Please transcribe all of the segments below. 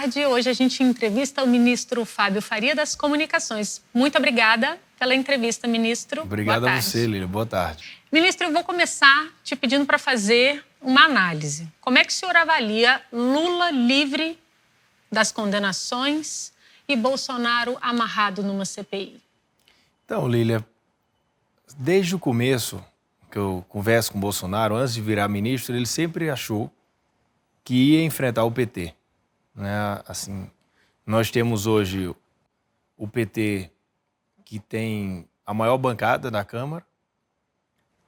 tarde. Hoje a gente entrevista o ministro Fábio Faria das Comunicações. Muito obrigada pela entrevista, ministro. Obrigado a você, Lília. Boa tarde. Ministro, eu vou começar te pedindo para fazer uma análise. Como é que o senhor avalia Lula livre das condenações e Bolsonaro amarrado numa CPI? Então, Lília, desde o começo que eu converso com o Bolsonaro, antes de virar ministro, ele sempre achou que ia enfrentar o PT. Né? Assim, nós temos hoje o PT que tem a maior bancada na Câmara,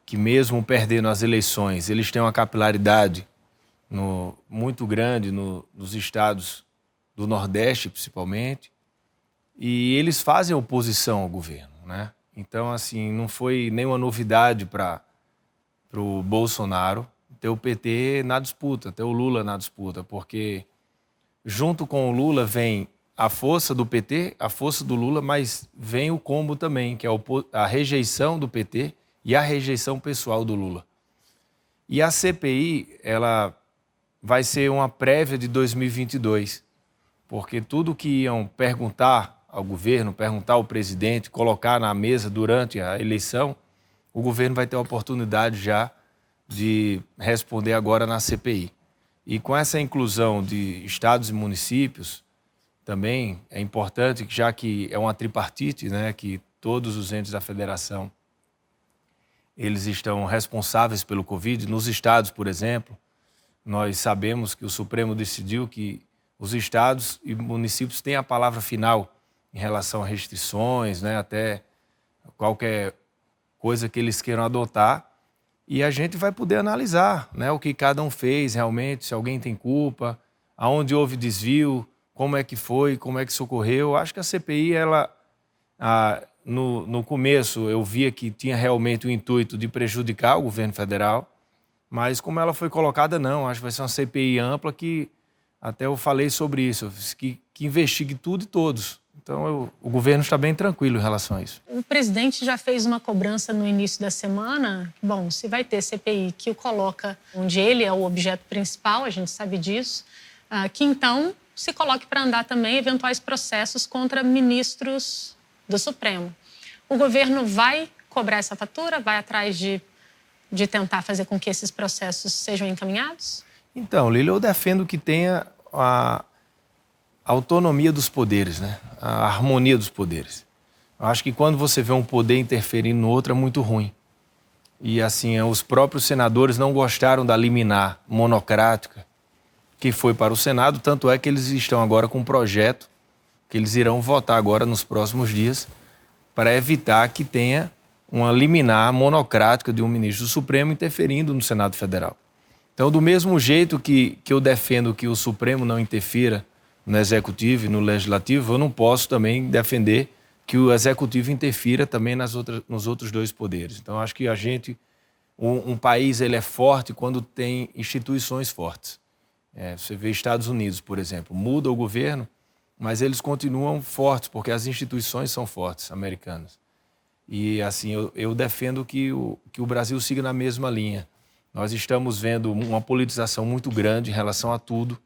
que mesmo perdendo as eleições, eles têm uma capilaridade muito grande nos estados do Nordeste, principalmente, e eles fazem oposição ao governo, né? Então, assim, não foi nenhuma novidade para o Bolsonaro ter o PT na disputa, ter o Lula na disputa, porque junto com o Lula vem a força do PT, a força do Lula, mas vem o combo também, que é a rejeição do PT e a rejeição pessoal do Lula. E a CPI, ela vai ser uma prévia de 2022, porque tudo que iam perguntar ao governo, perguntar ao presidente, colocar na mesa durante a eleição, o governo vai ter a oportunidade já de responder agora na CPI. E com essa inclusão de estados e municípios, também é importante, já que é uma tripartite, né, que todos os entes da federação eles estão responsáveis pelo Covid. Nos estados, por exemplo, nós sabemos que o Supremo decidiu que os estados e municípios têm a palavra final em relação a restrições, né, até qualquer coisa que eles queiram adotar. E a gente vai poder analisar, né, o que cada um fez realmente, se alguém tem culpa, aonde houve desvio, como é que foi, como é que socorreu. Acho que a CPI, no começo, eu via que tinha realmente o intuito de prejudicar o governo federal, mas como ela foi colocada, não. Acho que vai ser uma CPI ampla que, até eu falei sobre isso, que investigue tudo e todos. Então, o governo está bem tranquilo em relação a isso. O presidente já fez uma cobrança no início da semana. Bom, se vai ter CPI que o coloca onde ele é o objeto principal, a gente sabe disso, que então se coloque para andar também eventuais processos contra ministros do Supremo. O governo vai cobrar essa fatura? Vai atrás de tentar fazer com que esses processos sejam encaminhados? Então, Lília, eu defendo que tenha a autonomia dos poderes, né? A harmonia dos poderes. Eu acho que quando você vê um poder interferindo no outro é muito ruim. E assim, os próprios senadores não gostaram da liminar monocrática que foi para o Senado, tanto é que eles estão agora com um projeto que eles irão votar agora nos próximos dias para evitar que tenha uma liminar monocrática de um ministro do Supremo interferindo no Senado Federal. Então, do mesmo jeito que eu defendo que o Supremo não interfira no Executivo e no Legislativo, eu não posso também defender que o Executivo interfira também nos outros dois poderes. Então, acho que um país ele é forte quando tem instituições fortes. Você vê Estados Unidos, por exemplo, muda o governo, mas eles continuam fortes, porque as instituições são fortes, americanas. E assim, eu defendo que o Brasil siga na mesma linha. Nós estamos vendo uma politização muito grande em relação a tudo.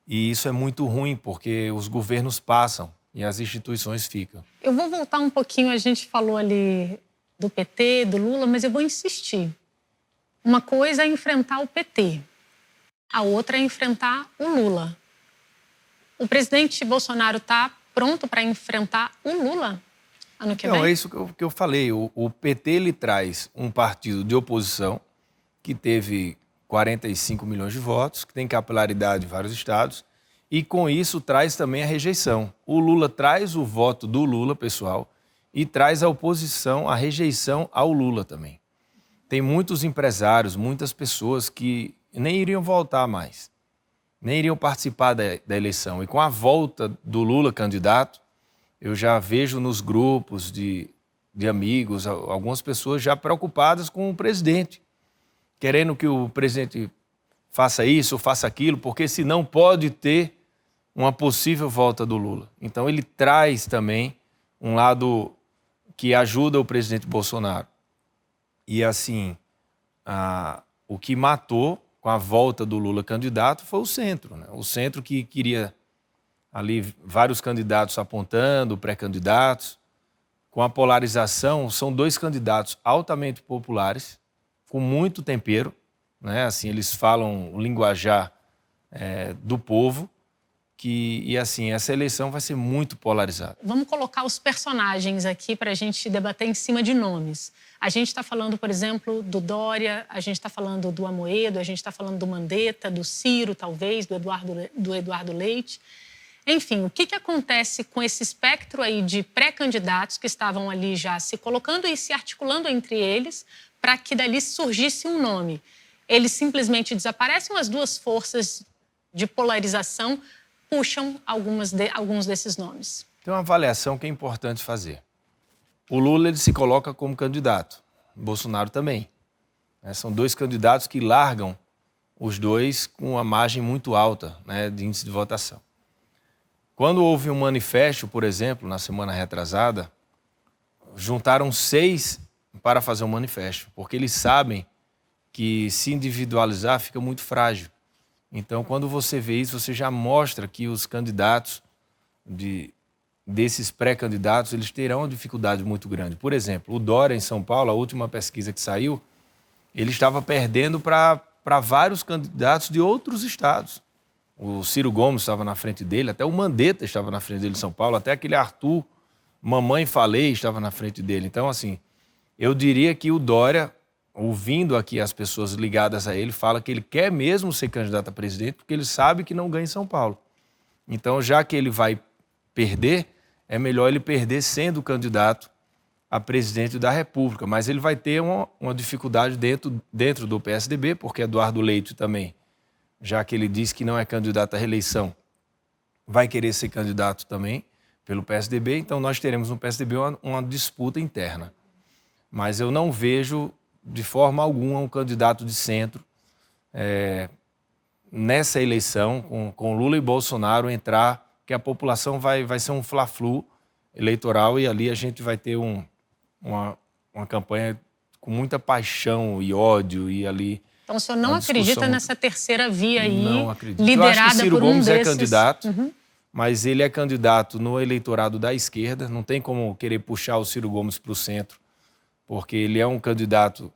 E isso é muito ruim, porque os governos passam e as instituições ficam. Eu vou voltar um pouquinho, a gente falou ali do PT, do Lula, mas eu vou insistir. Uma coisa é enfrentar o PT, a outra é enfrentar o Lula. O presidente Bolsonaro está pronto para enfrentar o Lula ano que vem? Não, é isso que eu falei. O PT ele traz um partido de oposição que teve 45 milhões de votos, que tem capilaridade em vários estados, e com isso traz também a rejeição. O Lula traz o voto do Lula, pessoal, e traz a oposição, a rejeição ao Lula também. Tem muitos empresários, muitas pessoas que nem iriam votar mais, nem iriam participar da eleição. E com a volta do Lula candidato, eu já vejo nos grupos de amigos, algumas pessoas já preocupadas com o presidente, querendo que o presidente faça isso ou faça aquilo, porque senão pode ter uma possível volta do Lula. Então ele traz também um lado que ajuda o presidente Bolsonaro. E assim, o que matou com a volta do Lula candidato foi o centro, né? O centro que queria ali vários candidatos apontando, pré-candidatos. Com a polarização, são dois candidatos altamente populares, com muito tempero, né? Assim, eles falam o linguajar do povo, e assim, essa eleição vai ser muito polarizada. Vamos colocar os personagens aqui para a gente debater em cima de nomes. A gente está falando, por exemplo, do Dória, a gente está falando do Amoedo, a gente está falando do Mandetta, do Ciro, talvez, do Eduardo Leite. Enfim, o que acontece com esse espectro aí de pré-candidatos que estavam ali já se colocando e se articulando entre eles para que dali surgisse um nome? Eles simplesmente desaparecem ou as duas forças de polarização puxam alguns desses nomes? Tem uma avaliação que é importante fazer. O Lula ele se coloca como candidato, o Bolsonaro também. São dois candidatos que largam os dois com uma margem muito alta, né, de índice de votação. Quando houve um manifesto, por exemplo, na semana retrasada, juntaram 6 para fazer um manifesto, porque eles sabem que se individualizar fica muito frágil. Então, quando você vê isso, você já mostra que os candidatos desses pré-candidatos, eles terão uma dificuldade muito grande. Por exemplo, o Dória, em São Paulo, a última pesquisa que saiu, ele estava perdendo para vários candidatos de outros estados. O Ciro Gomes estava na frente dele, até o Mandetta estava na frente dele em São Paulo, até aquele Arthur, Mamãe Falei, estava na frente dele. Então, assim, eu diria que o Dória, ouvindo aqui as pessoas ligadas a ele, fala que ele quer mesmo ser candidato a presidente porque ele sabe que não ganha em São Paulo. Então, já que ele vai perder, é melhor ele perder sendo candidato a presidente da República. Mas ele vai ter uma dificuldade dentro do PSDB, porque Eduardo Leite também, já que ele diz que não é candidato à reeleição, vai querer ser candidato também pelo PSDB. Então, nós teremos no PSDB uma disputa interna. Mas eu não vejo de forma alguma um candidato de centro nessa eleição, com Lula e Bolsonaro entrar, que a população vai ser um fla-flu eleitoral e ali a gente vai ter uma campanha com muita paixão e ódio e ali... Então o senhor não acredita nessa terceira via aí, não acredito. liderada Eu acho que Ciro por um Gomes desses... é candidato, mas ele é candidato no eleitorado da esquerda, não tem como querer puxar o Ciro Gomes para o centro, porque ele é um candidato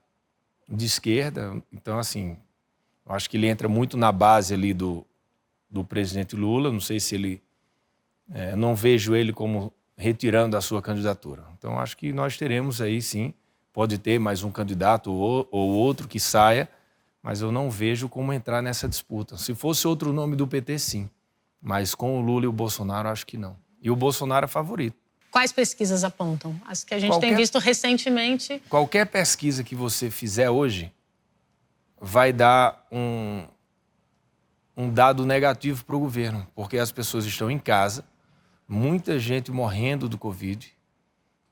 de esquerda, então assim, eu acho que ele entra muito na base ali do presidente Lula, não sei se ele... não vejo ele como retirando a sua candidatura. Então acho que nós teremos aí sim, pode ter mais um candidato ou outro que saia, mas eu não vejo como entrar nessa disputa. Se fosse outro nome do PT, sim, mas com o Lula e o Bolsonaro, acho que não. E o Bolsonaro é favorito. Quais pesquisas apontam? As que a gente tem visto recentemente? Qualquer pesquisa que você fizer hoje vai dar um dado negativo para o governo, porque as pessoas estão em casa, muita gente morrendo do Covid.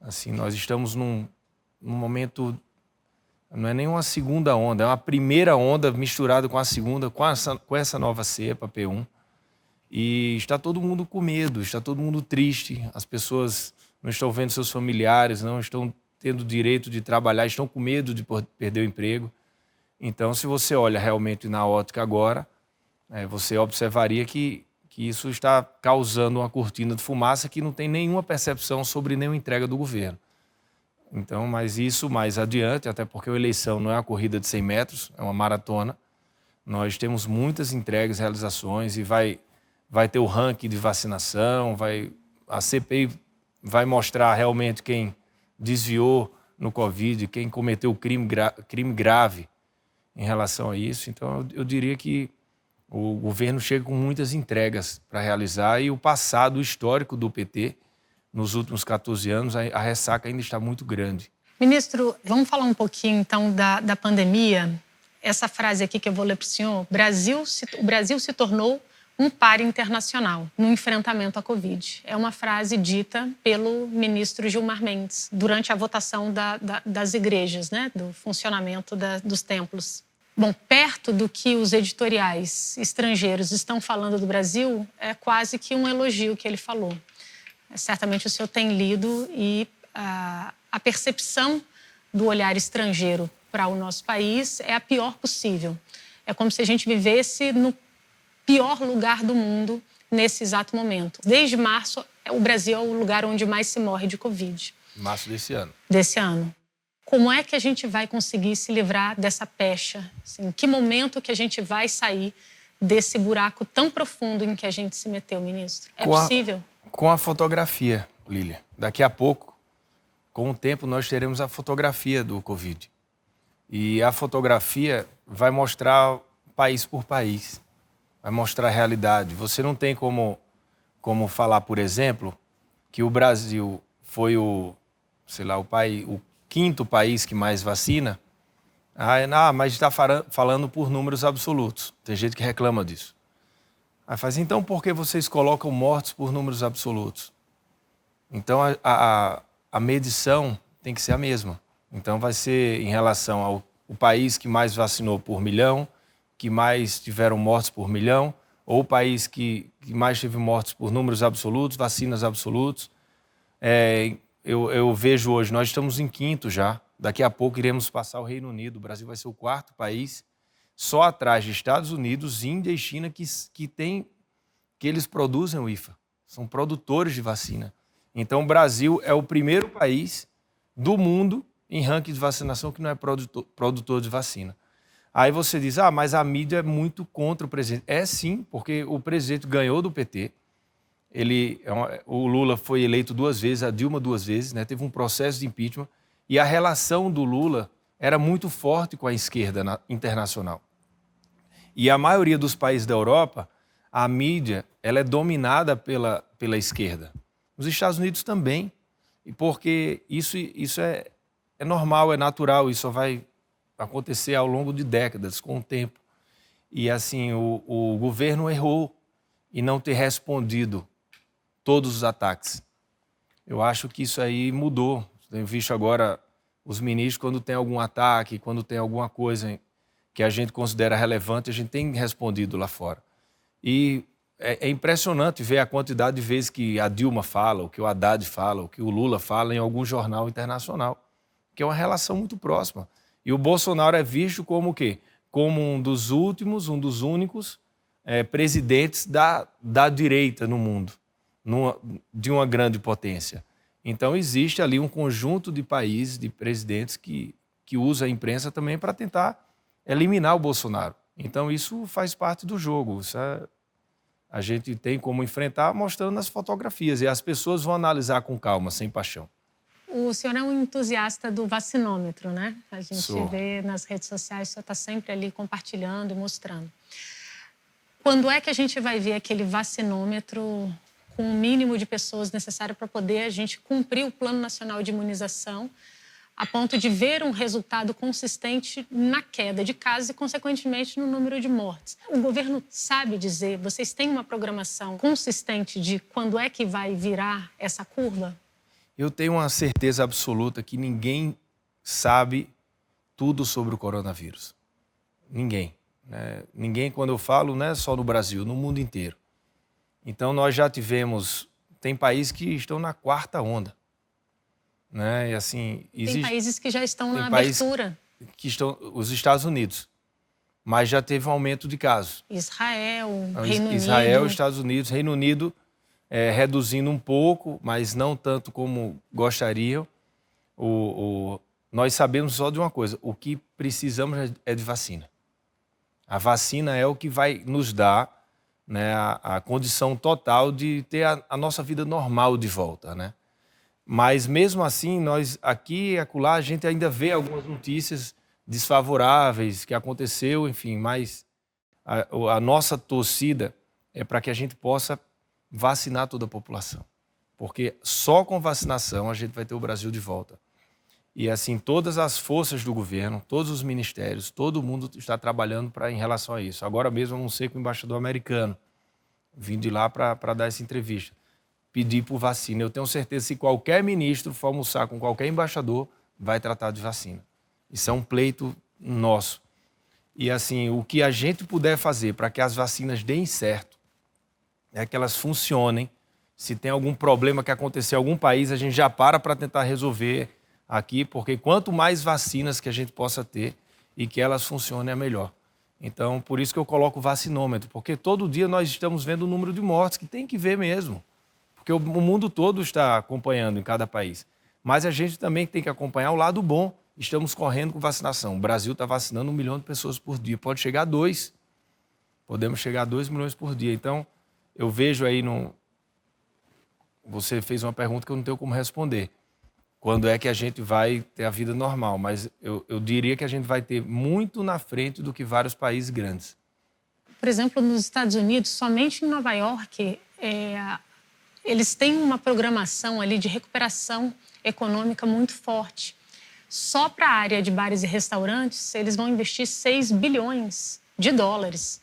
Assim, nós estamos num momento, não é nem uma segunda onda, é uma primeira onda misturada com a segunda, com essa nova cepa, P1. E está todo mundo com medo, está todo mundo triste, as pessoas não estão vendo seus familiares, não estão tendo direito de trabalhar, estão com medo de perder o emprego. Então, se você olha realmente na ótica agora, você observaria que isso está causando uma cortina de fumaça que não tem nenhuma percepção sobre nenhuma entrega do governo. Então, mas isso mais adiante, até porque a eleição não é uma corrida de 100 metros, é uma maratona. Nós temos muitas entregas, realizações e vai ter o ranking de vacinação, a CPI vai mostrar realmente quem desviou no Covid, quem cometeu crime grave em relação a isso. Então, eu diria que o governo chega com muitas entregas para realizar e o passado histórico do PT, nos últimos 14 anos, a ressaca ainda está muito grande. Ministro, vamos falar um pouquinho, então, da pandemia. Essa frase aqui que eu vou ler para o senhor. O Brasil se tornou um par internacional no enfrentamento à Covid. É uma frase dita pelo ministro Gilmar Mendes durante a votação das igrejas, né, do funcionamento dos templos. Bom, perto do que os editoriais estrangeiros estão falando do Brasil, é quase que um elogio que ele falou. Certamente o senhor tem lido e a percepção do olhar estrangeiro para o nosso país é a pior possível. É como se a gente vivesse no pior lugar do mundo nesse exato momento. Desde março, o Brasil é o lugar onde mais se morre de Covid. Março desse ano. Desse ano. Como é que a gente vai conseguir se livrar dessa pecha? Assim, em que momento que a gente vai sair desse buraco tão profundo em que a gente se meteu, ministro? É possível? Com a fotografia, Lília. Daqui a pouco, com o tempo, nós teremos a fotografia do Covid. E a fotografia vai mostrar país por país, vai mostrar a realidade. Você não tem como falar, por exemplo, que o Brasil foi o quinto país que mais vacina. Mas está falando por números absolutos. Tem gente que reclama disso. Aí faz, então por que vocês colocam mortos por números absolutos? Então a medição tem que ser a mesma. Então vai ser em relação ao país que mais vacinou por milhão, que mais tiveram mortes por milhão, ou o país que mais teve mortes por números absolutos, vacinas absolutos. Eu vejo hoje, nós estamos em quinto já. Daqui a pouco iremos passar o Reino Unido. O Brasil vai ser o quarto país, só atrás de Estados Unidos, Índia e China, que eles produzem o IFA. São produtores de vacina. Então, o Brasil é o primeiro país do mundo em ranking de vacinação que não é produtor de vacina. Aí você diz, mas a mídia é muito contra o presidente. É sim, porque o presidente ganhou do PT. O Lula foi eleito 2 vezes, a Dilma 2 vezes, né? Teve um processo de impeachment. E a relação do Lula era muito forte com a esquerda internacional. E a maioria dos países da Europa, a mídia ela é dominada pela esquerda. Nos Estados Unidos também, porque isso é normal, é natural, isso só vai acontecer ao longo de décadas, com o tempo. E assim, o governo errou em não ter respondido todos os ataques. Eu acho que isso aí mudou. Tenho visto agora os ministros, quando tem algum ataque, quando tem alguma coisa que a gente considera relevante, a gente tem respondido lá fora. E é impressionante ver a quantidade de vezes que a Dilma fala, o que o Haddad fala, o que o Lula fala em algum jornal internacional, que é uma relação muito próxima. E o Bolsonaro é visto como o quê? Como um dos últimos, um dos únicos presidentes da direita no mundo, de uma grande potência. Então, existe ali um conjunto de países, de presidentes que usa a imprensa também para tentar eliminar o Bolsonaro. Então, isso faz parte do jogo. A gente tem como enfrentar mostrando nas fotografias. E as pessoas vão analisar com calma, sem paixão. O senhor é um entusiasta do vacinômetro, né? A gente Sou. vê nas redes sociais, o senhor está sempre ali compartilhando e mostrando. Quando é que a gente vai ver aquele vacinômetro com o mínimo de pessoas necessário para poder a gente cumprir o Plano Nacional de Imunização, a ponto de ver um resultado consistente na queda de casos e, consequentemente, no número de mortes? O governo sabe dizer, vocês têm uma programação consistente de quando é que vai virar essa curva? Eu tenho uma certeza absoluta que ninguém sabe tudo sobre o coronavírus. Ninguém. Ninguém, quando eu falo, não é só no Brasil, no mundo inteiro. Então, nós já tivemos... Tem países que estão na 4ª onda. E, assim, tem países que já estão na abertura. Que estão, os Estados Unidos. Mas já teve um aumento de casos. Israel, Reino Unido. Israel, Estados Unidos, Reino Unido reduzindo um pouco, mas não tanto como gostariam. Nós sabemos só de uma coisa, o que precisamos é de vacina. A vacina é o que vai nos dar a condição total de ter a nossa vida normal de volta, Mas, mesmo assim, nós aqui e acolá, a gente ainda vê algumas notícias desfavoráveis que aconteceu, enfim, mas a nossa torcida é para que a gente possa vacinar toda a população. Porque só com vacinação a gente vai ter o Brasil de volta. E, assim, todas as forças do governo, todos os ministérios, todo mundo está trabalhando em relação a isso. Agora mesmo, eu não sei com o embaixador americano, vim de lá para dar essa entrevista. Pedir por vacina. Eu tenho certeza que se qualquer ministro for almoçar com qualquer embaixador, vai tratar de vacina. Isso é um pleito nosso. E, assim, o que a gente puder fazer para que as vacinas deem certo, é que elas funcionem. Se tem algum problema que acontecer em algum país, a gente já para tentar resolver aqui, porque quanto mais vacinas que a gente possa ter e que elas funcionem, é melhor. Então, por isso que eu coloco o vacinômetro, porque todo dia nós estamos vendo o número de mortes, que tem que ver mesmo, porque o mundo todo está acompanhando em cada país. Mas a gente também tem que acompanhar o lado bom. Estamos correndo com vacinação. O Brasil está vacinando 1 milhão de pessoas por dia, pode chegar a 2. Podemos chegar a 2 milhões por dia. Então, eu vejo aí Você fez uma pergunta que eu não tenho como responder. Quando é que a gente vai ter a vida normal? Mas eu diria que a gente vai ter muito na frente do que vários países grandes. Por exemplo, nos Estados Unidos, somente em Nova York, eles têm uma programação ali de recuperação econômica muito forte. Só para a área de bares e restaurantes, eles vão investir 6 bilhões de dólares,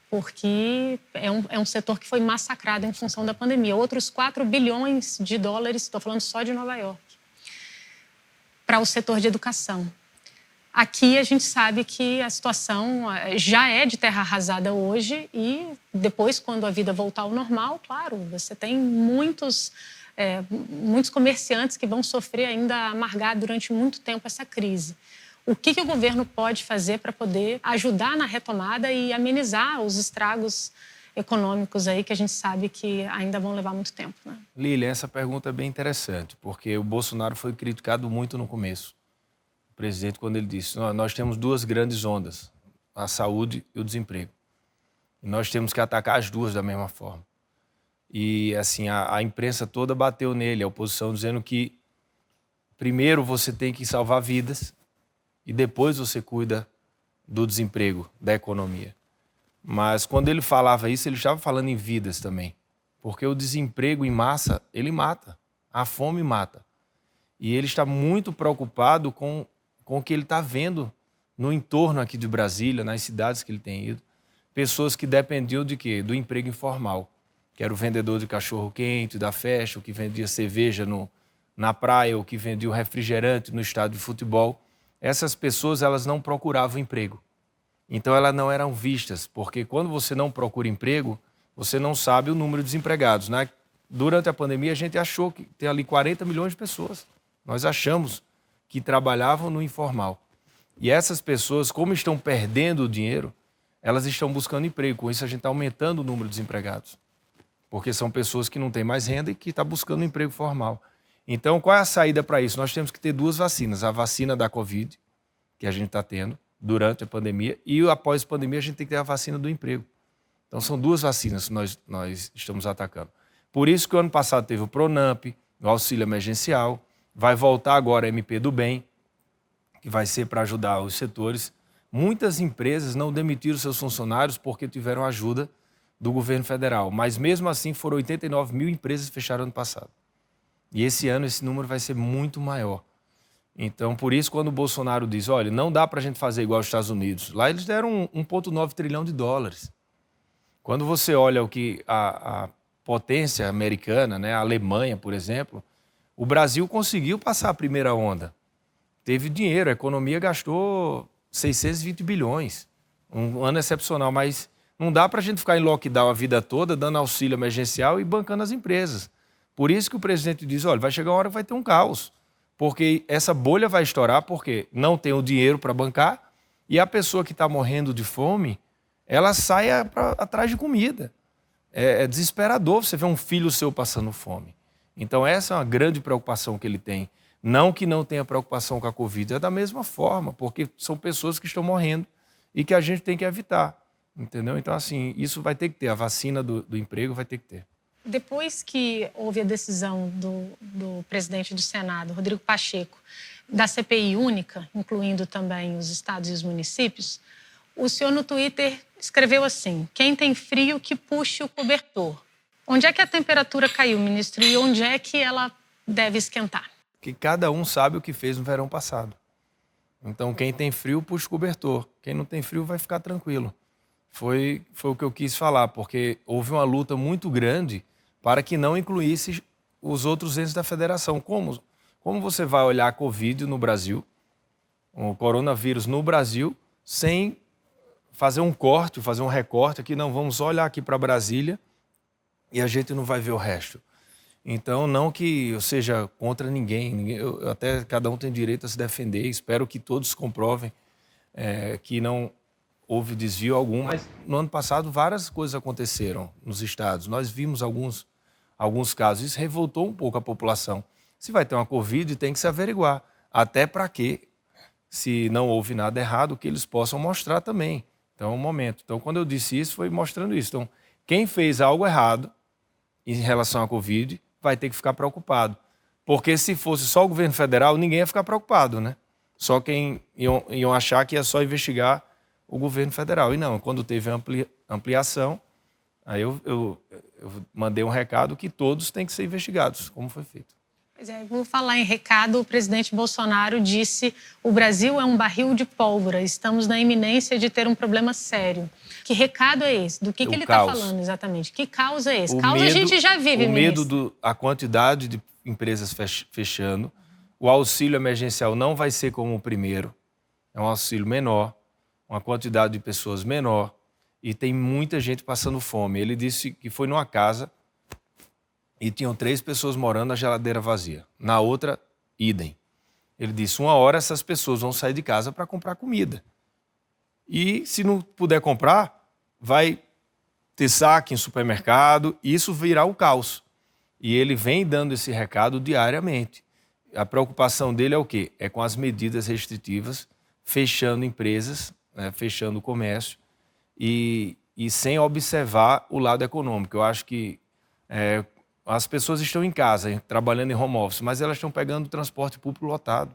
porque é um setor que foi massacrado em função da pandemia. Outros 4 bilhões de dólares, estou falando só de Nova York, para o setor de educação. Aqui a gente sabe que a situação já é de terra arrasada hoje e depois, quando a vida voltar ao normal, claro, você tem muitos comerciantes que vão sofrer ainda amargar durante muito tempo essa crise. O que o governo pode fazer para poder ajudar na retomada e amenizar os estragos econômicos aí que a gente sabe que ainda vão levar muito tempo, né? Lília, essa pergunta é bem interessante, porque o Bolsonaro foi criticado muito no começo. O presidente, quando ele disse, nós temos 2 grandes ondas, a saúde e o desemprego. E nós temos que atacar as duas da mesma forma. E assim, a imprensa toda bateu nele, a oposição, dizendo que primeiro você tem que salvar vidas e depois você cuida do desemprego, da economia. Mas quando ele falava isso, ele estava falando em vidas também. Porque o desemprego em massa, ele mata. A fome mata. E ele está muito preocupado com o que ele está vendo no entorno aqui de Brasília, nas cidades que ele tem ido. Pessoas que dependiam de quê? Do emprego informal. Que era o vendedor de cachorro-quente, da festa, o que vendia cerveja na praia, o que vendia o refrigerante no estádio de futebol. Essas pessoas, elas não procuravam emprego. Então, elas não eram vistas, porque quando você não procura emprego, você não sabe o número de desempregados, né? Durante a pandemia, a gente achou que tem ali 40 milhões de pessoas. Nós achamos que trabalhavam no informal. E essas pessoas, como estão perdendo o dinheiro, elas estão buscando emprego. Com isso, a gente está aumentando o número de desempregados. Porque são pessoas que não têm mais renda e que estão buscando um emprego formal. Então, qual é a saída para isso? Nós temos que ter 2 vacinas. A vacina da Covid, que a gente está tendo durante a pandemia, e após a pandemia a gente tem que ter a vacina do emprego. Então, são 2 vacinas que nós estamos atacando. Por isso que o ano passado teve o Pronamp, o auxílio emergencial, vai voltar agora a MP do Bem, que vai ser para ajudar os setores. Muitas empresas não demitiram seus funcionários porque tiveram ajuda do governo federal, mas mesmo assim foram 89 mil empresas que fecharam ano passado. E esse ano esse número vai ser muito maior. Então, por isso, quando o Bolsonaro diz, olha, não dá para a gente fazer igual aos Estados Unidos, lá eles deram 1,9 trilhão de dólares. Quando você olha o que a potência americana, né, a Alemanha, por exemplo, o Brasil conseguiu passar a primeira onda. Teve dinheiro, a economia gastou 620 bilhões. Um ano excepcional, mas não dá para a gente ficar em lockdown a vida toda, dando auxílio emergencial e bancando as empresas. Por isso que o presidente diz, olha, vai chegar uma hora que vai ter um caos. Porque essa bolha vai estourar porque não tem o dinheiro para bancar e a pessoa que está morrendo de fome, ela sai atrás de comida. É desesperador você ver um filho seu passando fome. Então essa é uma grande preocupação que ele tem. Não que não tenha preocupação com a Covid, é da mesma forma, porque são pessoas que estão morrendo e que a gente tem que evitar. Entendeu? Então, assim, isso vai ter que ter. A vacina do emprego vai ter que ter. Depois que houve a decisão do presidente do Senado, Rodrigo Pacheco, da CPI única, incluindo também os estados e os municípios, o senhor no Twitter escreveu assim, quem tem frio que puxe o cobertor. Onde é que a temperatura caiu, ministro, e onde é que ela deve esquentar? Que cada um sabe o que fez no verão passado. Então, quem tem frio, puxa o cobertor. Quem não tem frio vai ficar tranquilo. Foi o que eu quis falar, porque houve uma luta muito grande para que não incluísse os outros entes da federação. Como você vai olhar a Covid no Brasil, o coronavírus no Brasil, sem fazer um corte, fazer um recorte aqui, não, vamos só olhar aqui para Brasília e a gente não vai ver o resto. Então, não que eu seja contra ninguém, até cada um tem direito a se defender, espero que todos comprovem que não houve desvio algum, mas no ano passado várias coisas aconteceram nos estados. Nós vimos alguns casos. Isso revoltou um pouco a população. Se vai ter uma Covid, tem que se averiguar. Até para que, se não houve nada errado, que eles possam mostrar também. Então, é um momento. Então, quando eu disse isso, foi mostrando isso. Então, quem fez algo errado em relação à Covid vai ter que ficar preocupado. Porque se fosse só o governo federal, ninguém ia ficar preocupado, né? Só quem iam achar que ia só investigar o governo federal. E não, quando teve ampliação, aí eu mandei um recado que todos têm que ser investigados, como foi feito. Pois é, vou falar em recado. O presidente Bolsonaro disse: o Brasil é um barril de pólvora, estamos na iminência de ter um problema sério. Que recado é esse? Do que ele está falando exatamente? Que caos é esse? Caos a gente já vive, ministro. A quantidade de empresas fechando. O auxílio emergencial não vai ser como o primeiro. É um auxílio menor, uma quantidade de pessoas menor e tem muita gente passando fome. Ele disse que foi numa casa e tinham 3 pessoas morando, a geladeira vazia. Na outra, idem. Ele disse, uma hora essas pessoas vão sair de casa para comprar comida. E se não puder comprar, vai ter saque em supermercado e isso virá o caos. E ele vem dando esse recado diariamente. A preocupação dele é o quê? É com as medidas restritivas, fechando empresas, né, fechando o comércio e sem observar o lado econômico. Eu acho que as pessoas estão em casa, trabalhando em home office, mas elas estão pegando o transporte público lotado.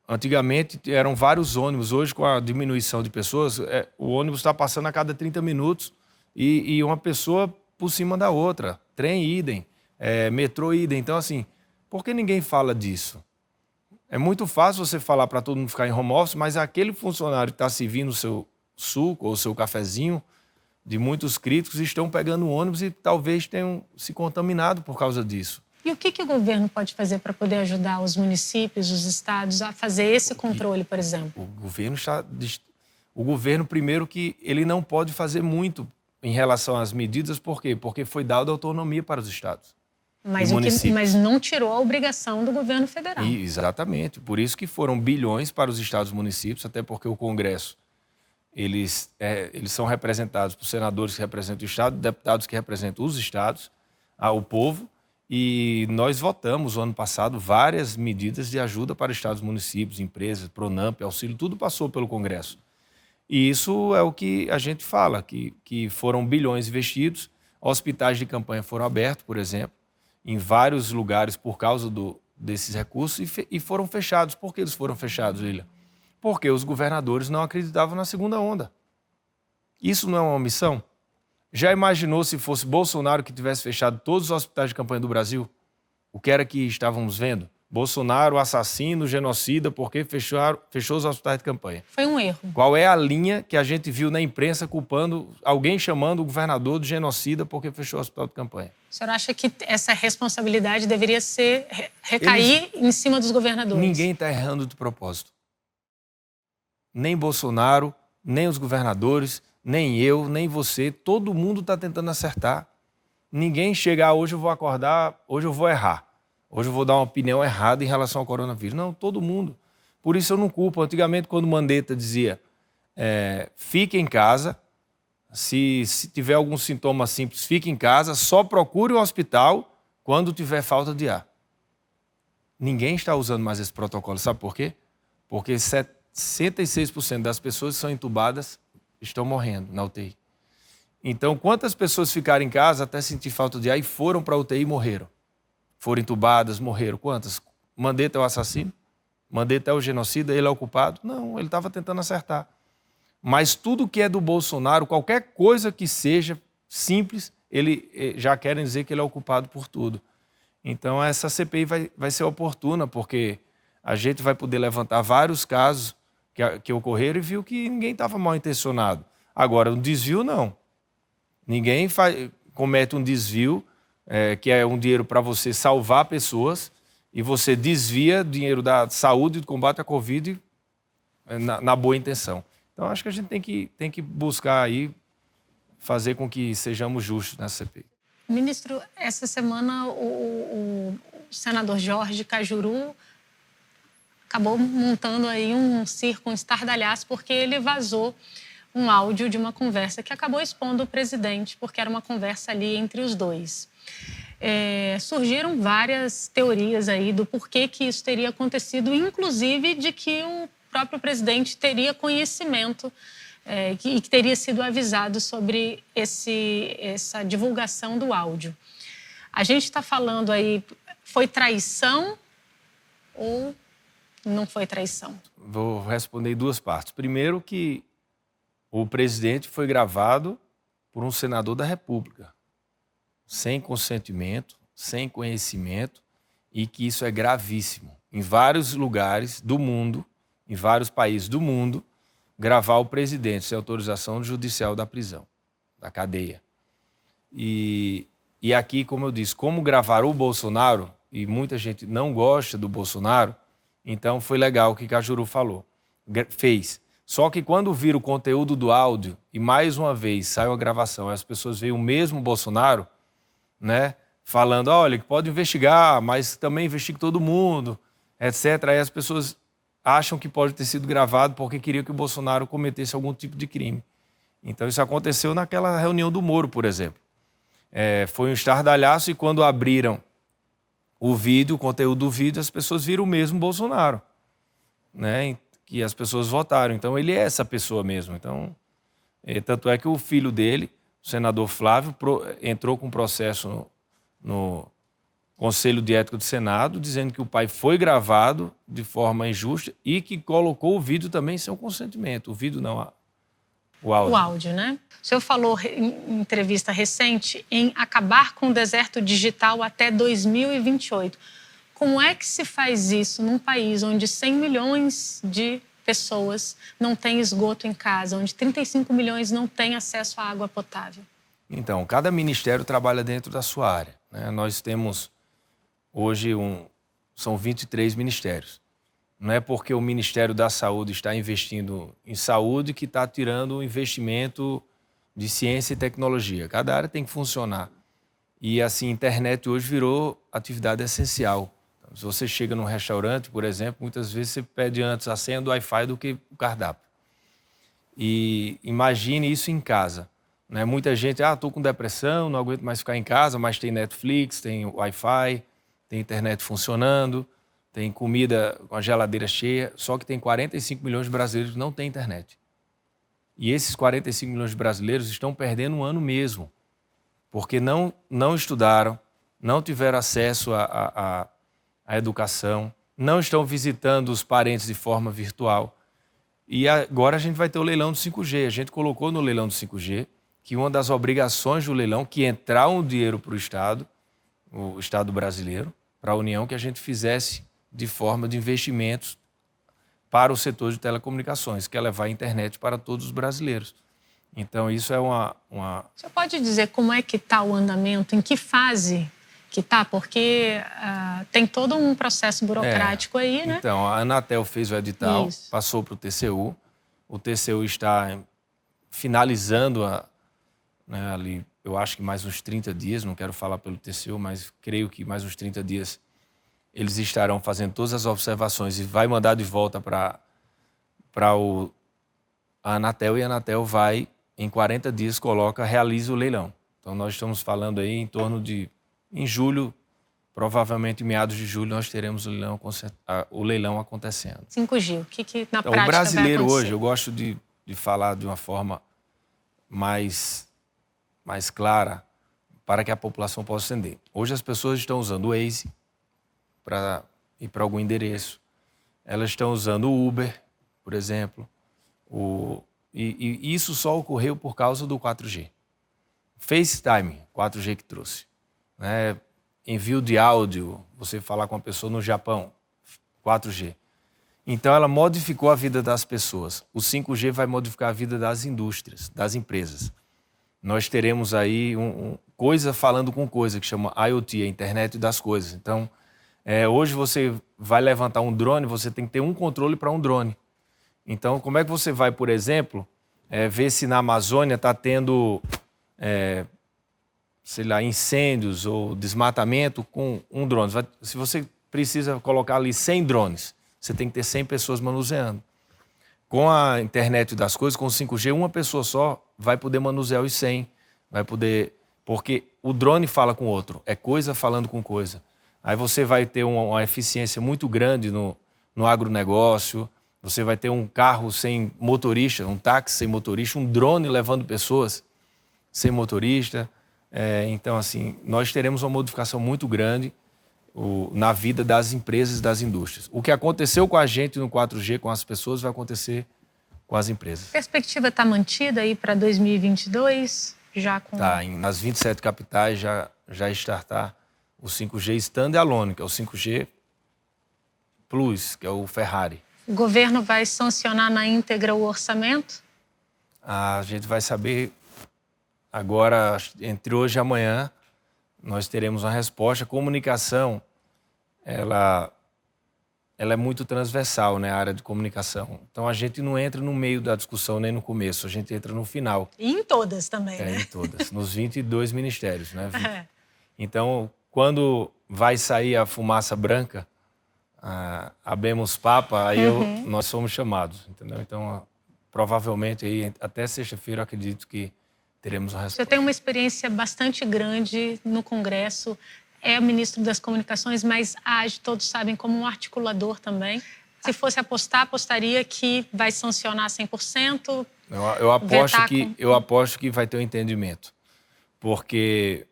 Antigamente eram vários ônibus, hoje com a diminuição de pessoas, o ônibus está passando a cada 30 minutos e uma pessoa por cima da outra. Trem idem, metrô idem. Então, assim, por que ninguém fala disso? É muito fácil você falar para todo mundo ficar em home office, mas aquele funcionário que está servindo o seu suco ou o seu cafezinho, de muitos críticos, estão pegando o ônibus e talvez tenham se contaminado por causa disso. E o que o governo pode fazer para poder ajudar os municípios, os estados a fazer esse controle, por exemplo? O governo, primeiro, que ele não pode fazer muito em relação às medidas, por quê? Porque foi dada autonomia para os estados. Mas não tirou a obrigação do governo federal. Exatamente. Por isso que foram bilhões para os estados e municípios, até porque o Congresso, eles são representados por senadores que representam o estado, deputados que representam os estados, o povo, e nós votamos, o ano passado, várias medidas de ajuda para estados, municípios, empresas, Pronamp, auxílio, tudo passou pelo Congresso. E isso é o que a gente fala, que foram bilhões investidos, hospitais de campanha foram abertos, por exemplo, em vários lugares por causa desses recursos e foram fechados. Por que eles foram fechados, William? Porque os governadores não acreditavam na segunda onda. Isso não é uma omissão? Já imaginou se fosse Bolsonaro que tivesse fechado todos os hospitais de campanha do Brasil? O que era que estávamos vendo? Bolsonaro, assassino, genocida, porque fechou os hospitais de campanha. Foi um erro. Qual é a linha que a gente viu na imprensa culpando, alguém chamando o governador de genocida porque fechou o hospital de campanha? O senhor acha que essa responsabilidade deveria recair em cima dos governadores? Ninguém está errando de propósito. Nem Bolsonaro, nem os governadores, nem eu, nem você. Todo mundo está tentando acertar. Ninguém chega, hoje eu vou acordar, hoje eu vou errar. Hoje eu vou dar uma opinião errada em relação ao coronavírus. Não, todo mundo. Por isso eu não culpo. Antigamente, quando Mandetta dizia, fique em casa, se tiver algum sintoma simples, fique em casa, só procure o hospital quando tiver falta de ar. Ninguém está usando mais esse protocolo. Sabe por quê? Porque 66% das pessoas que são entubadas estão morrendo na UTI. Então, quantas pessoas ficaram em casa até sentir falta de ar e foram para a UTI e morreram? Foram entubadas, morreram. Quantas? Mandetta é o assassino? Mandetta é o genocida? Ele é o culpado? Não, ele estava tentando acertar. Mas tudo que é do Bolsonaro, qualquer coisa que seja simples, ele já querem dizer que ele é o culpado por tudo. Então, essa CPI vai ser oportuna, porque a gente vai poder levantar vários casos que ocorreram e viu que ninguém estava mal intencionado. Agora, um desvio, não. Ninguém comete um desvio, que é um dinheiro para você salvar pessoas, e você desvia dinheiro da saúde e do combate à Covid na boa intenção. Então, acho que a gente tem que buscar aí fazer com que sejamos justos nessa CPI. Ministro, essa semana o senador Jorge Cajuru acabou montando aí um circo, um estardalhaço, porque ele vazou um áudio de uma conversa que acabou expondo o presidente, porque era uma conversa ali entre os dois. Surgiram várias teorias aí do porquê que isso teria acontecido, inclusive de que o próprio presidente teria conhecimento e que teria sido avisado sobre essa divulgação do áudio. A gente está falando aí, foi traição ou não foi traição? Vou responder em duas partes. Primeiro que o presidente foi gravado por um senador da República, sem consentimento, sem conhecimento, e que isso é gravíssimo. Em vários lugares do mundo, em vários países do mundo, gravar o presidente sem autorização judicial da prisão, da cadeia. E aqui, como eu disse, como gravar o Bolsonaro, e muita gente não gosta do Bolsonaro, então foi legal o que Cajuru falou, fez. Só que quando vira o conteúdo do áudio, e mais uma vez sai uma gravação, as pessoas veem o mesmo Bolsonaro, né, falando, olha, que pode investigar, mas também investigue todo mundo, etc. Aí as pessoas acham que pode ter sido gravado porque queriam que o Bolsonaro cometesse algum tipo de crime. Então isso aconteceu naquela reunião do Moro, por exemplo. Foi um estardalhaço e quando abriram o vídeo, o conteúdo do vídeo, as pessoas viram o mesmo Bolsonaro, né, que as pessoas votaram. Então ele é essa pessoa mesmo. Então, tanto é que o filho dele, o senador Flávio, entrou com um processo no Conselho de Ética do Senado, dizendo que o pai foi gravado de forma injusta e que colocou o vídeo também sem o consentimento. O vídeo não, o áudio. O áudio, né? O senhor falou em entrevista recente em acabar com o deserto digital até 2028. Como é que se faz isso num país onde 100 milhões de pessoas não têm esgoto em casa, onde 35 milhões não têm acesso à água potável? Então, cada ministério trabalha dentro da sua área, né? Nós temos hoje são 23 ministérios. Não é porque o Ministério da Saúde está investindo em saúde que está tirando o investimento de ciência e tecnologia. Cada área tem que funcionar. E assim, a internet hoje virou atividade essencial. Se você chega num restaurante, por exemplo, muitas vezes você pede antes a senha do Wi-Fi do que o cardápio. E imagine isso em casa, né? Muita gente, estou com depressão, não aguento mais ficar em casa, mas tem Netflix, tem Wi-Fi, tem internet funcionando, tem comida com a geladeira cheia, só que tem 45 milhões de brasileiros que não têm internet. E esses 45 milhões de brasileiros estão perdendo um ano mesmo, porque não estudaram, não tiveram acesso à educação, não estão visitando os parentes de forma virtual. E agora a gente vai ter o leilão do 5G. A gente colocou no leilão do 5G que uma das obrigações do leilão, que entrar um dinheiro para o Estado brasileiro, para a União, que a gente fizesse de forma de investimentos para o setor de telecomunicações, que é levar a internet para todos os brasileiros. Então, isso é uma... Você pode dizer como é que está o andamento, em que fase que está? Porque tem todo um processo burocrático aí, né? Então, a Anatel fez o edital, Isso. passou para o TCU. O TCU está finalizando né, ali, eu acho que mais uns 30 dias, não quero falar pelo TCU, mas creio que mais uns 30 dias eles estarão fazendo todas as observações e vai mandar de volta para a Anatel, e a Anatel vai, em 40 dias, realiza o leilão. Então, nós estamos falando aí em torno de, em julho, provavelmente em meados de julho, nós teremos o leilão acontecendo. 5G, o que na então, prática o brasileiro vai acontecer? hoje, eu gosto de falar de uma forma mais clara para que a população possa entender. Hoje as pessoas estão usando o Waze para ir para algum endereço. Elas estão usando o Uber, por exemplo. E isso só ocorreu por causa do 4G. FaceTime, 4G que trouxe, né? Envio de áudio, você falar com uma pessoa no Japão, 4G. Então, ela modificou a vida das pessoas. O 5G vai modificar a vida das indústrias, das empresas. Nós teremos aí coisa falando com coisa, que chama IoT, a internet das coisas. Então, hoje você vai levantar um drone, você tem que ter um controle para um drone. Então, como é que você vai, por exemplo, ver se na Amazônia está tendo, sei lá, incêndios ou desmatamento com um drone? Se você precisa colocar ali 100 drones, você tem que ter 100 pessoas manuseando. Com a internet das coisas, com o 5G, uma pessoa só vai poder manusear os 100, vai poder... Porque o drone fala com o outro, é coisa falando com coisa. Aí você vai ter uma eficiência muito grande no agronegócio, você vai ter um carro sem motorista, um táxi sem motorista, um drone levando pessoas sem motorista. Então, assim, nós teremos uma modificação muito grande na vida das empresas e das indústrias. O que aconteceu com a gente no 4G, com as pessoas, vai acontecer com as empresas. A perspectiva está mantida aí para 2022? Já com... Tá, nas 27 capitais já startar o 5G standalone, que é o 5G Plus, que é o Ferrari. O governo vai sancionar na íntegra o orçamento? A gente vai saber agora, entre hoje e amanhã, nós teremos uma resposta. A comunicação, ela é muito transversal, né, a área de comunicação. Então, a gente não entra no meio da discussão nem no começo, a gente entra no final. E em todas também, né? Em todas, nos 22 ministérios, né? Então, quando vai sair a fumaça branca, abemos papa, aí nós somos chamados, entendeu? Então, provavelmente, aí, até sexta-feira, eu acredito que teremos uma resposta. Você tem uma experiência bastante grande no Congresso, é o ministro das Comunicações, mas age, todos sabem, como um articulador também. Se fosse apostar, apostaria que vai sancionar 100%? Eu aposto que vai ter um entendimento, porque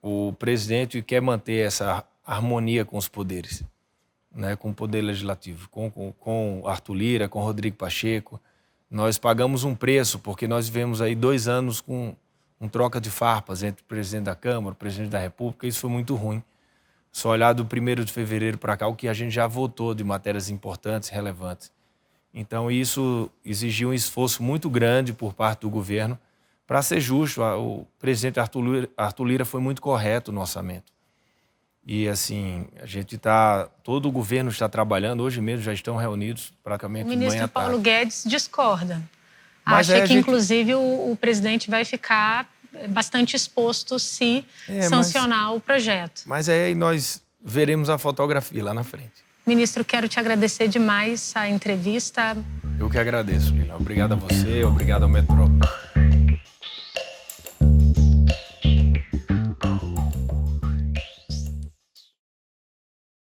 o presidente quer manter essa harmonia com os poderes, né? Com o poder legislativo, com Arthur Lira, com Rodrigo Pacheco. Nós pagamos um preço, porque nós vivemos aí 2 anos com um troca de farpas entre o presidente da Câmara, o presidente da República. Isso foi muito ruim. Só olhar do 1º de fevereiro para cá, o que a gente já votou de matérias importantes, relevantes. Então, isso exigiu um esforço muito grande por parte do governo para ser justo. O presidente Arthur Lira foi muito correto no orçamento. E, assim, todo o governo está trabalhando. Hoje mesmo já estão reunidos praticamente de manhã à tarde. O ministro Paulo Guedes discorda. Acha que, inclusive, o presidente vai ficar bastante exposto se sancionar o projeto. Mas aí nós veremos a fotografia lá na frente. Ministro, quero te agradecer demais a entrevista. Eu que agradeço, Lila. Obrigado a você, obrigado ao Metrópole.